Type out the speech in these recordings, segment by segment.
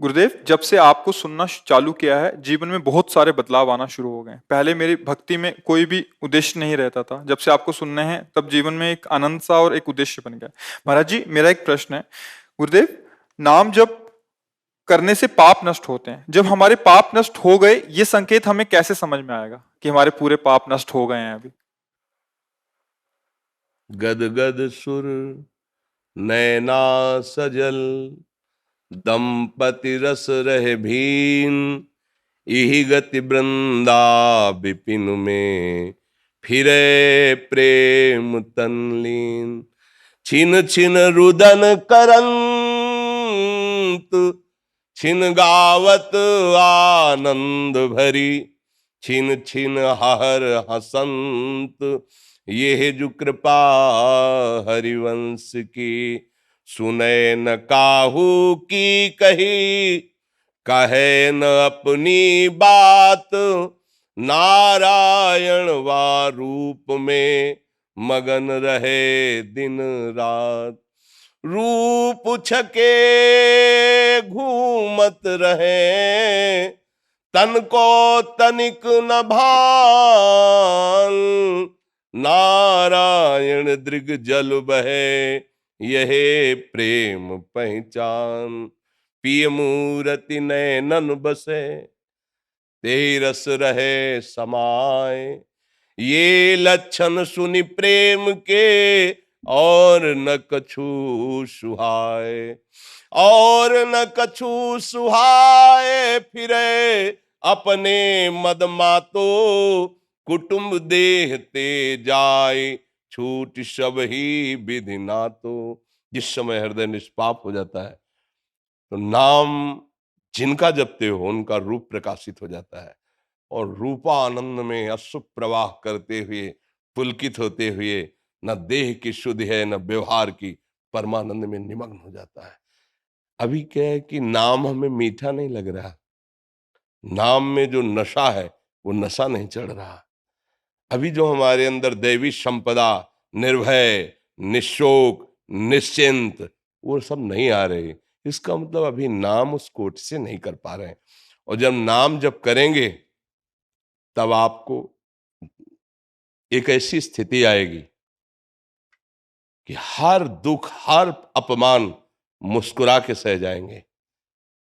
गुरुदेव, जब से आपको सुनना चालू किया है, जीवन में बहुत सारे बदलाव आना शुरू हो गए। पहले मेरी भक्ति में कोई भी उद्देश्य नहीं रहता था। जब से आपको सुनने हैं, तब जीवन में एक आनंद सा और एक उद्देश्य बन गया। महाराज जी, मेरा एक प्रश्न है। गुरुदेव, नाम जप करने से पाप नष्ट होते हैं। जब हमारे पाप नष्ट हो गए, ये संकेत हमें कैसे समझ में आएगा कि हमारे पूरे पाप नष्ट हो गए हैं अभी? गद गद सुर नैना सजल, दंपति रस रहे भीन। इहि गति वृंदा विपिन में, फिरे प्रेम तनलीन। छिन छिन रुदन करंत, छिन गावत आनंद भरी। छिन छिन हर हसंत, ये जो कृपा हरिवंश की। सुने न काहू की कही, कहे न अपनी बात। नारायण वा रूप में, मगन रहे दिन रात। रूप छके घूमत रहे, तन को तनिक न भान। नारायण दृग जल बहे, यहे प्रेम पहचान। पिय मूरति नैनन बसे, ते रस रहे समाए। ये लक्षण सुनि प्रेम के, और न कछु सुहाए। और न कछु सुहाए, फिरे अपने मद मातो। कुटुंब देह ते जाए, छूट सब ही विधि नातो। जिस समय हृदय निष्पाप हो जाता है, तो नाम जिनका जपते हो उनका रूप प्रकाशित हो जाता है, और रूपानंद में अश्रु प्रवाह करते हुए, पुलकित होते हुए, न देह की शुद्धि है न व्यवहार की, परमानंद में निमग्न हो जाता है। अभी क्या है कि नाम हमें मीठा नहीं लग रहा, नाम में जो नशा है वो नशा नहीं चढ़ रहा। अभी जो हमारे अंदर दैवी संपदा, निर्भय, निशोक, निश्चिंत, वो सब नहीं आ रहे। इसका मतलब अभी नाम उस कोट से नहीं कर पा रहे हैं। और जब नाम जब करेंगे, तब आपको एक ऐसी स्थिति आएगी कि हर दुख, हर अपमान मुस्कुरा के सह जाएंगे।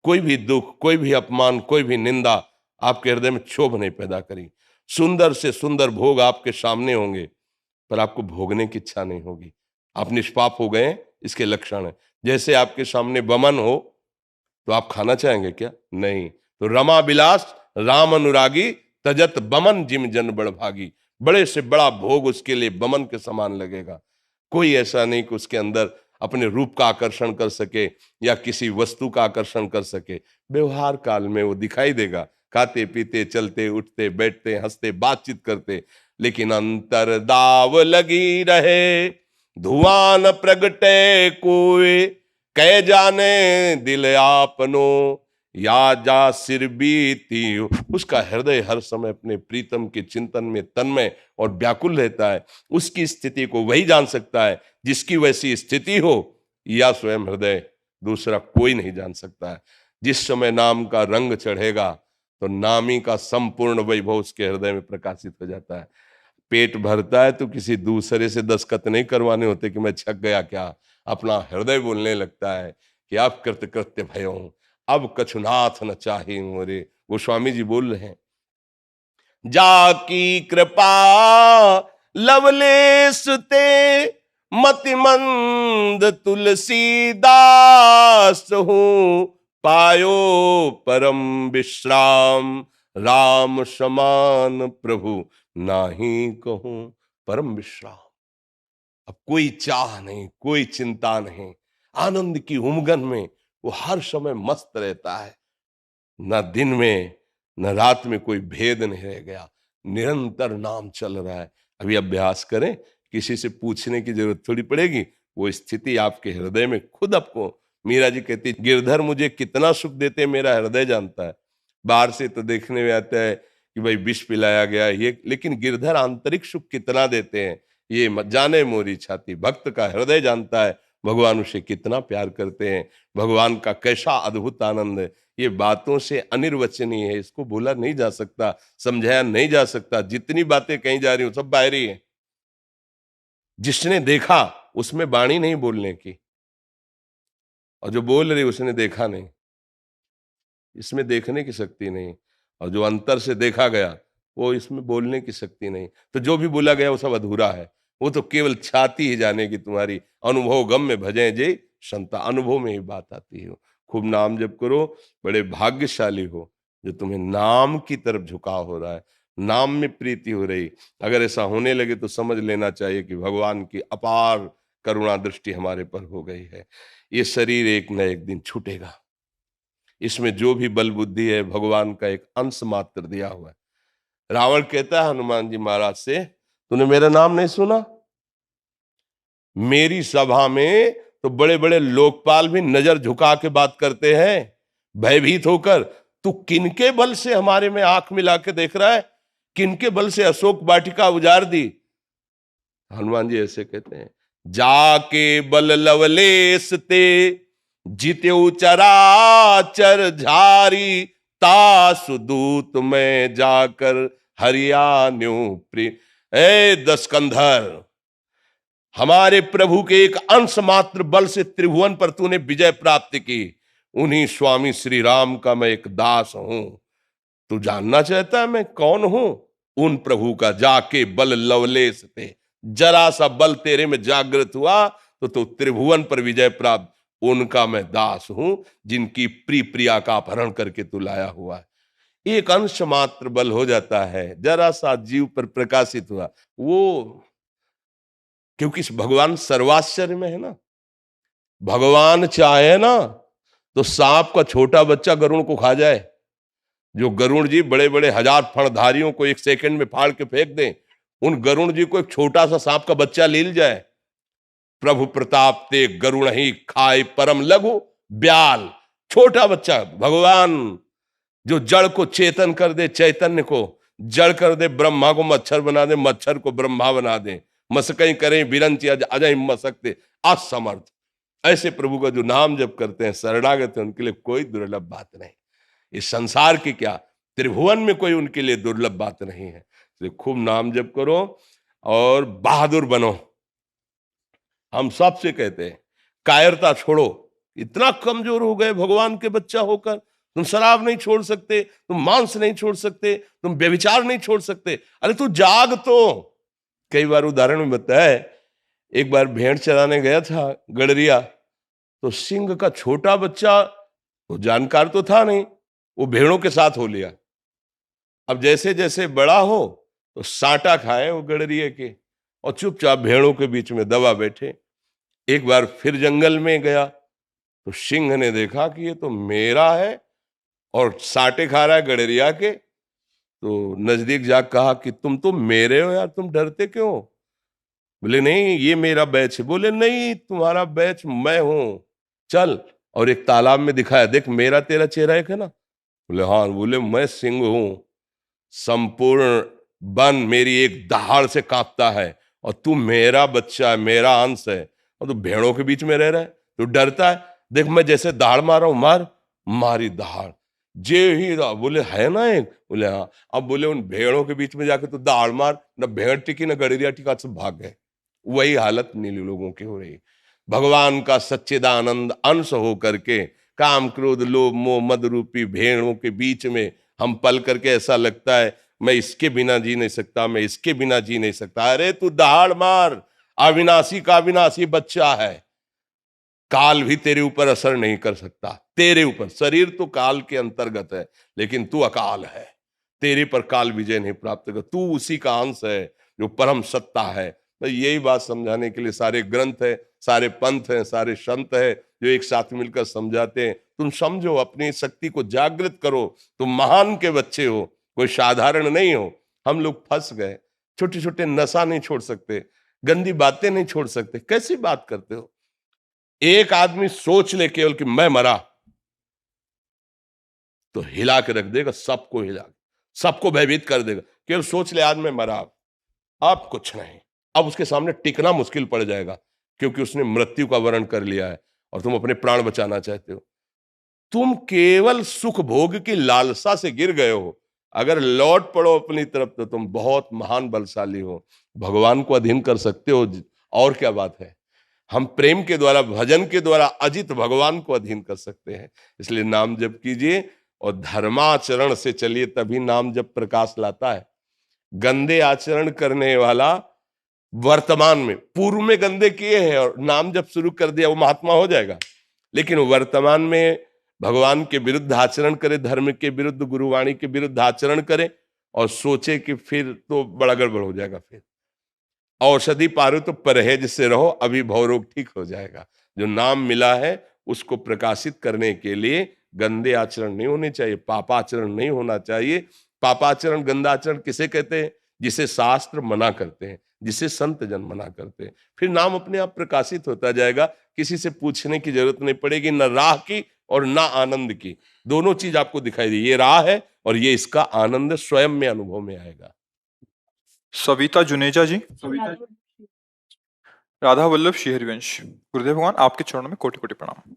कोई भी दुख, कोई भी अपमान, कोई भी निंदा आपके हृदय में क्षोभ नहीं पैदा करी। सुंदर से सुंदर भोग आपके सामने होंगे, पर आपको भोगने की इच्छा नहीं होगी। आप निष्पाप हो गए, इसके लक्षण है। जैसे आपके सामने बमन हो, तो आप खाना चाहेंगे क्या? नहीं। तो रमा बिलास राम अनुरागी, तजत बमन जिम जन बड़ भागी। बड़े से बड़ा भोग उसके लिए बमन के समान लगेगा। कोई ऐसा नहीं कि उसके अंदर अपने रूप का आकर्षण कर सके या किसी वस्तु का आकर्षण कर सके। व्यवहार काल में वो दिखाई देगा, खाते पीते, चलते उठते, बैठते, हंसते, बातचीत करते, लेकिन अंतर दाव लगी रहे। धुआं न प्रगटे कोई, कै जाने दिल आपनो। या जा सिर बीती, उसका हृदय हर समय अपने प्रीतम के चिंतन में तन्मय और व्याकुल रहता है। उसकी स्थिति को वही जान सकता है जिसकी वैसी स्थिति हो, या स्वयं हृदय, दूसरा कोई नहीं जान सकता है। जिस समय नाम का रंग चढ़ेगा, तो नामी का संपूर्ण वैभव उसके हृदय में प्रकाशित हो जाता है। पेट भरता है तो किसी दूसरे से दस्तखत नहीं करवाने होते कि मैं छक गया क्या। अपना हृदय बोलने लगता है कि अब कृत कृत्य भयो, अब कछुनाथ न चाहे मोरे। गोस्वामी जी बोल रहे हैं, जाकी कृपा लवलेश ते, मति मंद तुलसीदास हूँ। पायो परम विश्राम, राम समान प्रभु नाही कहूं। परम विश्राम, अब कोई चाह नहीं, कोई चिंता नहीं, आनंद की उमगन में वो हर समय मस्त रहता है। न दिन में न रात में कोई भेद नहीं रह गया, निरंतर नाम चल रहा है। अभी अभ्यास करें, किसी से पूछने की जरूरत थोड़ी पड़ेगी, वो स्थिति आपके हृदय में खुद आपको। मीरा जी कहती, गिरधर मुझे कितना सुख देते मेरा हृदय जानता है। बाहर से तो देखने में आता है कि भाई विष पिलाया गया ये, लेकिन गिरधर आंतरिक सुख कितना देते हैं ये जाने मोरी छाती। भक्त का हृदय जानता है, भगवान उसे कितना प्यार करते हैं, भगवान का कैसा अद्भुत आनंद है, ये बातों से अनिर्वचनीय है, इसको बोला नहीं जा सकता, समझाया नहीं जा सकता। जितनी बातें कही जा रही हो सब बाहरी है। जिसने देखा उसमें वाणी नहीं बोलने की, और जो बोल रही उसने देखा नहीं, इसमें देखने की शक्ति नहीं, और जो अंतर से देखा गया वो इसमें बोलने की शक्ति नहीं। तो जो भी बोला गया वो सब अधूरा है, वो तो केवल छाती ही जाने की तुम्हारी। अनुभव गम में भजे जे संता, अनुभव में ही बात आती है। खूब नाम जप करो, बड़े भाग्यशाली हो जो तुम्हें नाम की तरफ झुकाव हो रहा है, नाम में प्रीति हो रही। अगर ऐसा होने लगे तो समझ लेना चाहिए कि भगवान की अपार करुणा दृष्टि हमारे पर हो गई है। ये शरीर एक न एक दिन छूटेगा, इसमें जो भी बल बुद्धि है भगवान का एक अंश मात्र दिया हुआ है। रावण कहता है हनुमान जी महाराज से, तूने मेरा नाम नहीं सुना? मेरी सभा में तो बड़े बड़े लोकपाल भी नजर झुका के बात करते हैं, भयभीत होकर। तू किनके बल से हमारे में आंख मिला के देख रहा है? किनके बल से अशोक वाटिका उजाड़ दी? हनुमान जी ऐसे कहते हैं, जाके बल लवलेश ते जित्यु चराचर झारी, तासु दूत में जाकर हरियाण्यु प्रिय। ए दशकंधर, हमारे प्रभु के एक अंश मात्र बल से त्रिभुवन पर तूने विजय प्राप्त की। उन्हीं स्वामी श्री राम का मैं एक दास हूं। तू जानना चाहता है मैं कौन हूं? उन प्रभु का जाके बल लवलेश थे, जरा सा बल तेरे में जागृत हुआ तो तू त्रिभुवन पर विजय प्राप्त। उनका मैं दास हूं जिनकी प्रिय प्रिया का अपहरण करके तू लाया हुआ है। एक अंश मात्र बल हो जाता है, जरा सा जीव पर प्रकाशित हुआ वो, क्योंकि भगवान सर्वाश्चर्य में है ना। भगवान चाहे ना तो सांप का छोटा बच्चा गरुड़ को खा जाए। जो गरुड़ जी बड़े बड़े हजार फणधारियों को एक सेकंड में फाड़ के फेंक दें, उन गरुड़ जी को एक छोटा सा सांप का बच्चा ले जाए। प्रभु प्रताप ते गरुण ही खाए परम लघु ब्याल, छोटा बच्चा। भगवान जो जड़ को चेतन कर दे, चैतन्य को जड़ कर दे, ब्रह्मा को मच्छर बना दे, मच्छर को ब्रह्मा बना दे, मसकई करें बिरंची अजय मसकते असमर्थ। ऐसे प्रभु का जो नाम जप करते हैं, शरणागत है, उनके लिए कोई दुर्लभ बात नहीं। इस संसार की क्या, त्रिभुवन में कोई उनके लिए दुर्लभ बात नहीं है। तो खूब नाम जप करो और बहादुर बनो। हम सबसे कहते हैं कायरता छोड़ो। इतना कमजोर हो गए भगवान के बच्चा होकर, तुम शराब नहीं छोड़ सकते, तुम मांस नहीं छोड़ सकते, तुम व्यभिचार नहीं छोड़ सकते। अरे तू जाग तो। कई बार उदाहरण में बताया है, एक बार भेड़ चराने गया था गडरिया, तो सिंह का छोटा बच्चा, तो जानकार तो था नहीं, वो भेड़ों के साथ हो लिया। अब जैसे जैसे बड़ा हो तो साटा खाए वो गडरिये के, और चुपचाप भेड़ों के बीच में दबा बैठे। एक बार फिर जंगल में गया तो सिंह ने देखा कि ये तो मेरा है और साटे खा रहा है गडरिया के। तो नजदीक जाकर कहा कि तुम तो मेरे हो यार, तुम डरते क्यों? बोले नहीं ये मेरा बैच है। बोले नहीं तुम्हारा बैच मैं हूं, चल। और एक तालाब में दिखाया, देख मेरा तेरा चेहरा एक है ना। बोले हाँ। बोले मैं सिंह हूं, संपूर्ण वन मेरी एक दहाड़ से कांपता है, और तू मेरा बच्चा है, मेरा अंश है, और तू भेड़ों के बीच में रह रहा है, तू डरता है। देख मैं जैसे दहाड़ मार रहा हूं, मार मारी दहाड़ जे ही। बोले है ना एक? बोले हाँ। अब बोले उन भेड़ों के बीच में जाके तू दहाड़ मार, न भेड़ टिकी न गडरिया टिका, सब भाग गए। वही हालत नीली लोगों की हो रही। भगवान का सच्चिदानंद अंश हो करके काम क्रोध लोभ मोह मद रूपी भेड़ों के बीच में हम पल करके ऐसा लगता है मैं इसके बिना जी नहीं सकता, मैं इसके बिना जी नहीं सकता। अरे तू दहाड़ मार, अविनाशी का अविनाशी बच्चा है। काल भी तेरे ऊपर असर नहीं कर सकता, तेरे ऊपर। शरीर तो काल के अंतर्गत है, लेकिन तू अकाल है, तेरे पर काल विजय नहीं प्राप्त कर। तू उसी का अंश है जो परम सत्ता है। तो यही बात समझाने के लिए सारे ग्रंथ है, सारे पंथ हैं, सारे संत है जो एक साथ मिलकर समझाते हैं। तुम समझो, अपनी शक्ति को जागृत करो। तुम महान के बच्चे हो, कोई साधारण नहीं हो। हम लोग फंस गए, छोटे छोटे नशा नहीं छोड़ सकते, गंदी बातें नहीं छोड़ सकते। कैसी बात करते हो? एक आदमी सोच ले केवल कि मैं मरा, तो हिला के रख देगा, सबको हिला, सबको भयभीत कर देगा। केवल सोच ले आज मैं मरा, अब कुछ नहीं, अब उसके सामने टिकना मुश्किल पड़ जाएगा। क्योंकि उसने मृत्यु का वरण कर लिया है और तुम अपने प्राण बचाना चाहते हो। तुम केवल सुख भोग की लालसा से गिर गए हो। अगर लौट पड़ो अपनी तरफ तो तुम बहुत महान बलशाली हो, भगवान को अधीन कर सकते हो। और क्या बात है, हम प्रेम के द्वारा, भजन के द्वारा अजित भगवान को अधीन कर सकते हैं। इसलिए नाम जप कीजिए और धर्माचरण से चलिए, तभी नाम जप प्रकाश लाता है। गंदे आचरण करने वाला वर्तमान में, पूर्व में गंदे किए हैं और नाम जप शुरू कर दिया, वो महात्मा हो जाएगा। लेकिन वर्तमान में भगवान के विरुद्ध आचरण करे, धर्म के विरुद्ध, गुरुवाणी के विरुद्ध आचरण करे और सोचे कि फिर तो बड़ा गड़बड़ हो जाएगा। फिर औषधि पारो तो परहेज से रहो, अभी भवरोग ठीक हो जाएगा। जो नाम मिला है उसको प्रकाशित करने के लिए गंदे आचरण नहीं होने चाहिए, पापाचरण नहीं होना चाहिए। पापाचरण, गंदा आचरण किसे कहते हैं? जिसे शास्त्र मना करते हैं, जिसे संत जन मना करते हैं। फिर नाम अपने आप प्रकाशित होता जाएगा, किसी से पूछने की जरूरत नहीं पड़ेगी, न राह की और ना आनंद की। दोनों चीज आपको दिखाई दे, ये राह है और ये इसका आनंद स्वयं में अनुभव में आएगा। सविता जुनेजा जी, राधा वल्लभ श्री हरिवंश। गुरुदेव भगवान, आपके चरणों में कोटि कोटि प्रणाम।